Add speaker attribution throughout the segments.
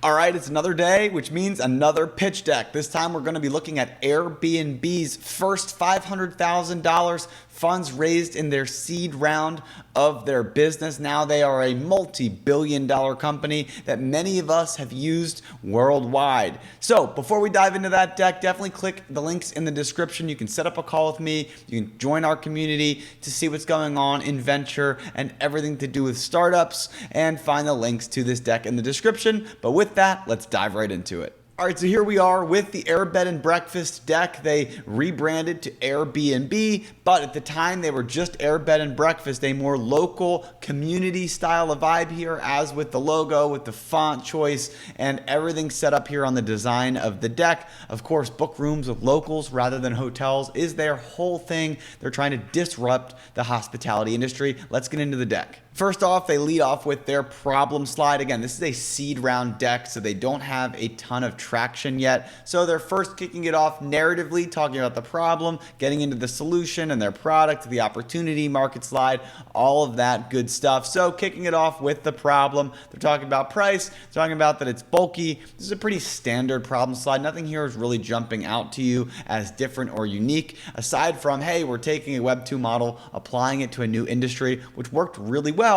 Speaker 1: All right, it's another day, which means another pitch deck. This time we're going to be looking at Airbnb's first $500,000 funds raised in their seed round of their business. Now they are a multi-billion-dollar company that many of us have used worldwide. So before we dive into that deck, definitely click the links in the description. You can set up a call with me. You can join our community to see what's going on in venture and everything to do with startups, and find the links to this deck in the description. But with that, let's dive right into it. All right, so here we are with the Airbed and Breakfast deck. They rebranded to Airbnb, but at the time they were just Airbed and Breakfast, a more local community style of vibe here, as with the logo, with the font choice, and everything set up here on the design of the deck. Of course, book rooms with locals rather than hotels is their whole thing. They're trying to disrupt the hospitality industry. Let's get into the deck. First off, they lead off with their problem slide. Again, this is a seed round deck, so they don't have a ton of traction yet. So they're first kicking it off narratively, talking about the problem, getting into the solution and their product, the opportunity, market slide, all of that good stuff. So kicking it off with the problem, they're talking about price, talking about that it's bulky. This is a pretty standard problem slide. Nothing here is really jumping out to you as different or unique, aside from, hey, we're taking a Web 2 model, applying it to a new industry, which worked really well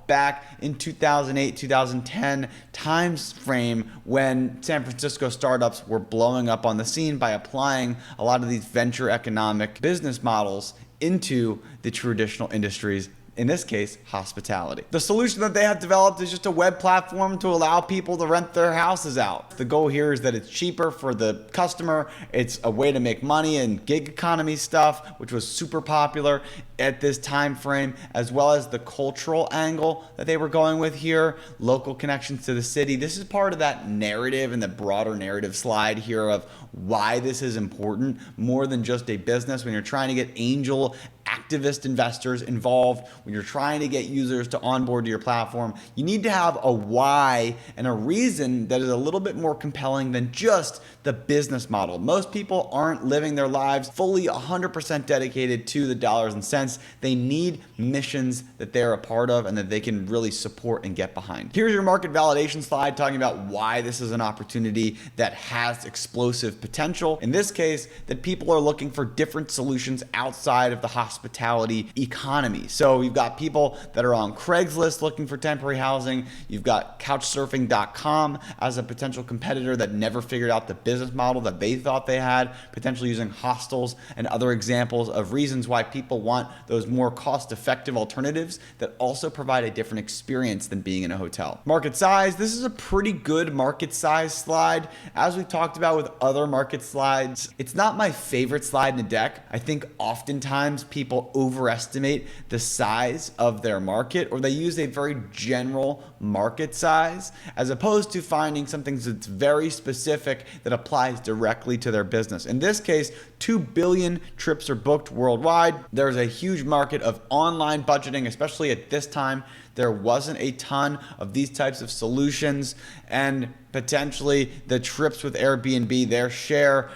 Speaker 1: back in 2008, 2010 times frame when San Francisco startups were blowing up on the scene by applying a lot of these venture economic business models into the traditional industries. In this case, hospitality. The solution that they have developed is just a web platform to allow people to rent their houses out. The goal here is that it's cheaper for the customer. It's a way to make money and gig economy stuff, which was super popular at this time frame, as well as the cultural angle that they were going with here, local connections to the city. This is part of that narrative and the broader narrative slide here of why this is important more than just a business. When you're trying to get angel activist investors involved, when you're trying to get users to onboard to your platform, you need to have a why and a reason that is a little bit more compelling than just the business model. Most people aren't living their lives fully 100% dedicated to the dollars and cents. They need missions that they're a part of and that they can really support and get behind. Here's your market validation slide talking about why this is an opportunity that has explosive potential. In this case, that people are looking for different solutions outside of the hospitality economy. So you've got people that are on Craigslist looking for temporary housing. You've got couchsurfing.com as a potential competitor that never figured out the business model that they thought they had, potentially using hostels and other examples of reasons why people want those more cost-effective alternatives that also provide a different experience than being in a hotel. Market size, this is a pretty good market size slide. As we've talked about with other market slides, it's not my favorite slide in the deck. I think oftentimes people overestimate the size of their market, or they use a very general market size as opposed to finding something that's very specific that applies directly to their business. In this case, 2 billion trips are booked worldwide. There's a huge market of online budgeting, especially at this time. There wasn't a ton of these types of solutions, and potentially the trips with Airbnb, their share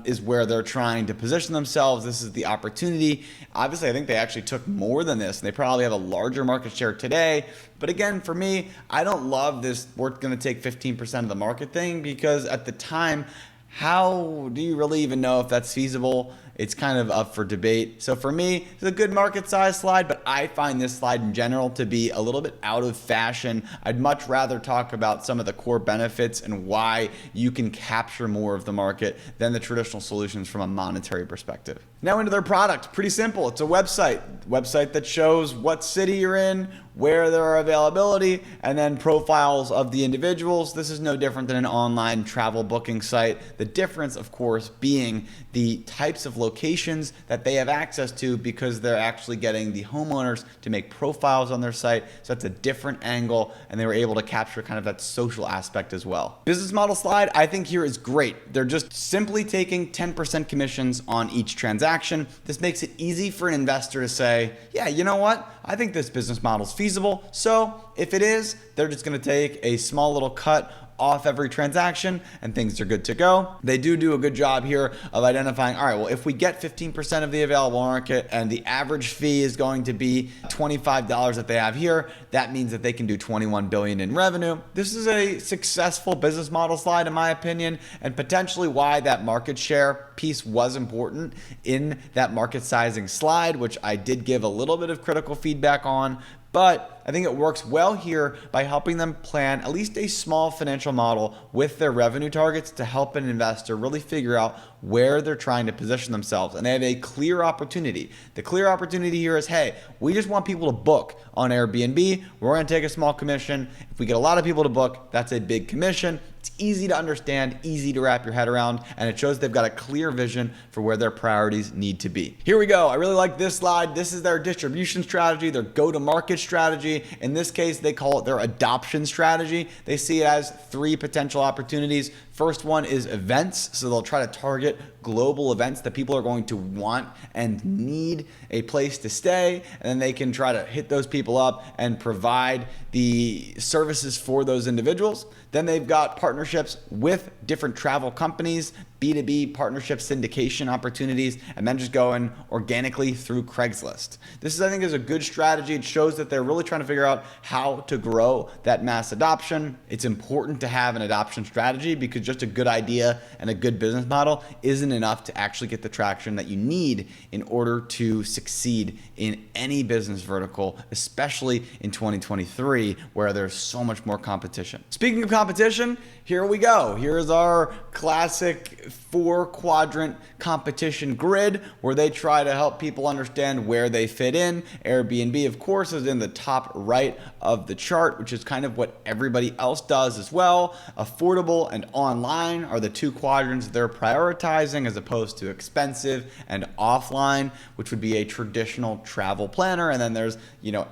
Speaker 1: is where they're trying to position themselves. This is the opportunity. Obviously, I think they actually took more than this, and they probably have a larger market share today. But again, for me, I don't love this we're going to take 15% of the market thing, because at the time, how do you really even know if that's feasible? It's kind of up for debate. So for me, it's a good market size slide, but I find this slide in general to be a little bit out of fashion. I'd much rather talk about some of the core benefits and why you can capture more of the market than the traditional solutions from a monetary perspective. Now into their product. Pretty simple. It's a website that shows what city you're in, where there are availability, and then profiles of the individuals. This is no different than an online travel booking site. The difference, of course, being the types of locations that they have access to, because they're actually getting the homeowners to make profiles on their site. So that's a different angle, and they were able to capture kind of that social aspect as well. Business model slide, I think here is great. They're just simply taking 10% commissions on each transaction. This makes it easy for an investor to say, yeah, you know what? I think this business model is feasible. So if it is, they're just going to take a small little cut off every transaction and things are good to go. They do a good job here of identifying, all right, well, if we get 15% of the available market and the average fee is going to be $25 that they have here, that means that they can do $21 billion in revenue. This is a successful business model slide, in my opinion, and potentially why that market share piece was important in that market sizing slide, which I did give a little bit of critical feedback on. But I think it works well here by helping them plan at least a small financial model with their revenue targets to help an investor really figure out where they're trying to position themselves. And they have a clear opportunity. The clear opportunity here is, hey, we just want people to book on Airbnb. We're going to take a small commission. If we get a lot of people to book, that's a big commission. It's easy to understand, easy to wrap your head around, and it shows they've got a clear vision for where their priorities need to be. Here we go. I really like this slide. This is their distribution strategy, their go-to-market strategy. In this case, they call it their adoption strategy. They see it as 3 potential opportunities. First one is events. So they'll try to target global events that people are going to want and need a place to stay. And then they can try to hit those people up and provide the services for those individuals. Then they've got partnerships with different travel companies, B2B partnership syndication opportunities, and then just going organically through Craigslist. This is, I think, is a good strategy. It shows that they're really trying to figure out how to grow that mass adoption. It's important to have an adoption strategy because just a good idea and a good business model isn't enough to actually get the traction that you need in order to succeed in any business vertical, especially in 2023, where there's so much more competition. Speaking of competition, here we go. Here's our classic 4-quadrant competition grid where they try to help people understand where they fit in. Airbnb, of course, is in the top right of the chart, which is kind of what everybody else does as well. Affordable and online are the 2 quadrants they're prioritizing, as opposed to expensive and offline, which would be a traditional travel planner. And then there's,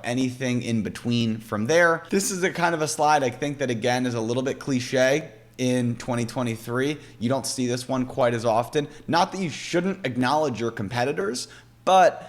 Speaker 1: anything in between from there. This is a kind of a slide I think that, again, is a little bit cliche in 2023. You don't see this one quite as often. Not that you shouldn't acknowledge your competitors, but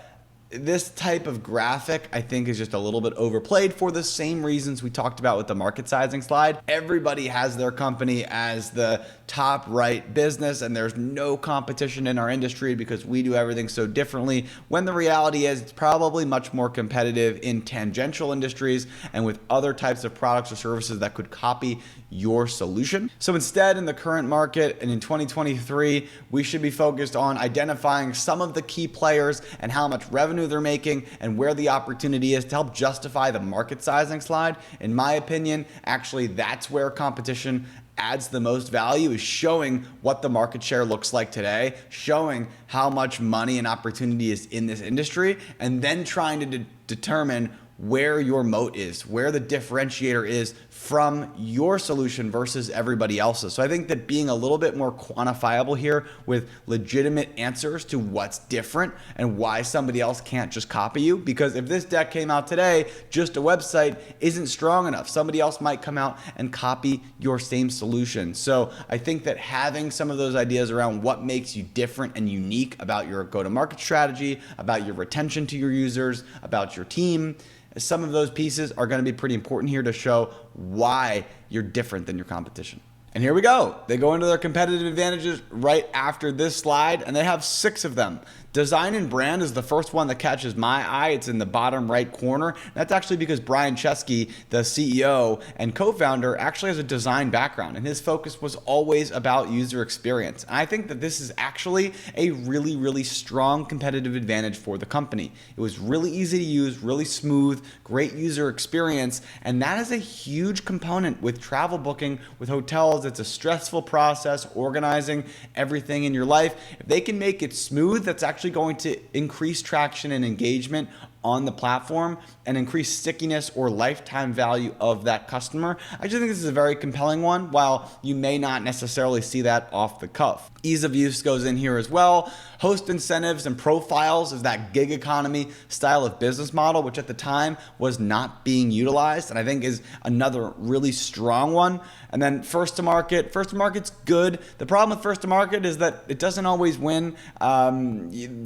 Speaker 1: this type of graphic, I think, is just a little bit overplayed for the same reasons we talked about with the market sizing slide. Everybody has their company as the top right business, and there's no competition in our industry because we do everything so differently, when the reality is it's probably much more competitive in tangential industries and with other types of products or services that could copy your solution. So instead, in the current market and in 2023, we should be focused on identifying some of the key players and how much revenue they're making and where the opportunity is to help justify the market sizing slide. In my opinion, actually, that's where competition adds the most value, is showing what the market share looks like today, showing how much money and opportunity is in this industry, and then trying to determine where your moat is, where the differentiator is from your solution versus everybody else's. So I think that being a little bit more quantifiable here with legitimate answers to what's different and why somebody else can't just copy you. Because if this deck came out today, just a website isn't strong enough. Somebody else might come out and copy your same solution. So I think that having some of those ideas around what makes you different and unique about your go-to-market strategy, about your retention to your users, about your team, some of those pieces are going to be pretty important here to show why you're different than your competition. And here we go. They go into their competitive advantages right after this slide, and they have 6 of them. Design and brand is the first one that catches my eye. It's in the bottom right corner. That's actually because Brian Chesky, the CEO and co-founder, actually has a design background, and his focus was always about user experience. And I think that this is actually a really, really strong competitive advantage for the company. It was really easy to use, really smooth, great user experience, and that is a huge component with travel booking, with hotels. It's a stressful process, organizing everything in your life. If they can make it smooth, that's actually going to increase traction and engagement on the platform and increase stickiness or lifetime value of that customer. I just think this is a very compelling one, while you may not necessarily see that off the cuff. Ease of use goes in here as well. Host incentives and profiles is that gig economy style of business model, which at the time was not being utilized, and I think is another really strong one. And then first to market. First to market's good. The problem with first to market is that it doesn't always win.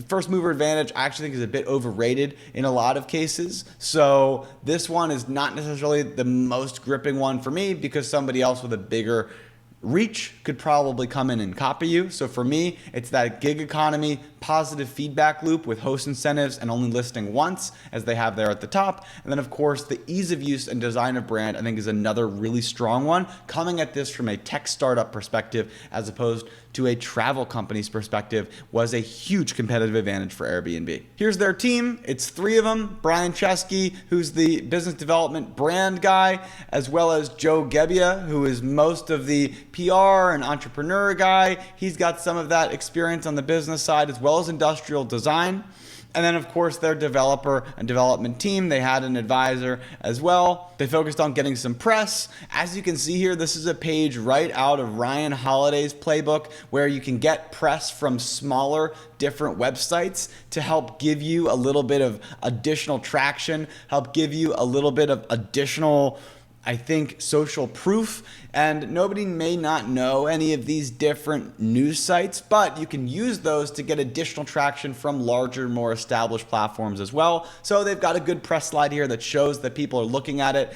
Speaker 1: First mover advantage, I actually think, is a bit overrated in a lot of cases. So this one is not necessarily the most gripping one for me because somebody else with a bigger reach could probably come in and copy you. So for me, it's that gig economy positive feedback loop with host incentives and only listing once, as they have there at the top. And then of course, the ease of use and design of brand, I think, is another really strong one, coming at this from a tech startup perspective as opposed to a travel company's perspective, was a huge competitive advantage for Airbnb. Here's their team. It's 3 of them. Brian Chesky, who's the business development brand guy, as well as Joe Gebbia, who is most of the PR and entrepreneur guy. He's got some of that experience on the business side as well as industrial design. And then, of course, their developer and development team, they had an advisor as well. They focused on getting some press. As you can see here, this is a page right out of Ryan Holiday's playbook where you can get press from smaller, different websites to help give you a little bit of additional traction, help give you a little bit of additional, I think, social proof. And nobody may not know any of these different news sites, but you can use those to get additional traction from larger, more established platforms as well. So they've got a good press slide here that shows that people are looking at it.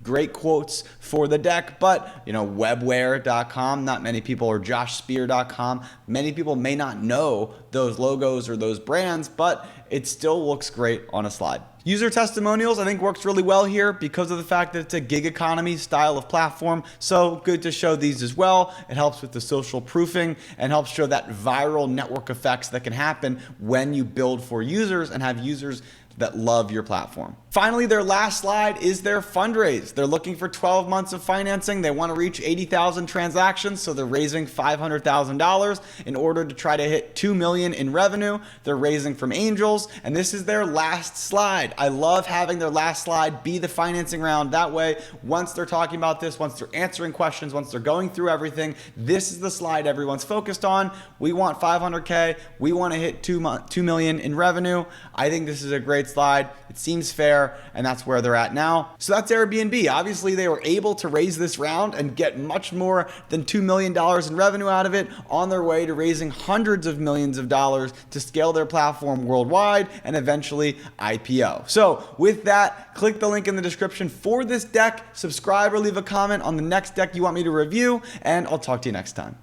Speaker 1: Great quotes for the deck, but webware.com, not many people, or joshspear.com, many people may not know those logos or those brands, but it still looks great on a slide. User testimonials, I think, works really well here because of the fact that it's a gig economy style of platform. So good to show these as well. It helps with the social proofing and helps show that viral network effects that can happen when you build for users and have users that love your platform. Finally, their last slide is their fundraise. They're looking for 12 months of financing. They want to reach 80,000 transactions, so they're raising $500,000 in order to try to hit 2 million in revenue. They're raising from angels, and this is their last slide. I love having their last slide be the financing round. That way, once they're talking about this, once they're answering questions, once they're going through everything, this is the slide everyone's focused on. We want 500K. We want to hit 2 million in revenue. I think this is a great slide. It seems fair, and that's where they're at now. So that's Airbnb. Obviously, they were able to raise this round and get much more than $2 million in revenue out of it, on their way to raising hundreds of millions of dollars to scale their platform worldwide and eventually IPO. So with that, click the link in the description for this deck, subscribe or leave a comment on the next deck you want me to review, and I'll talk to you next time.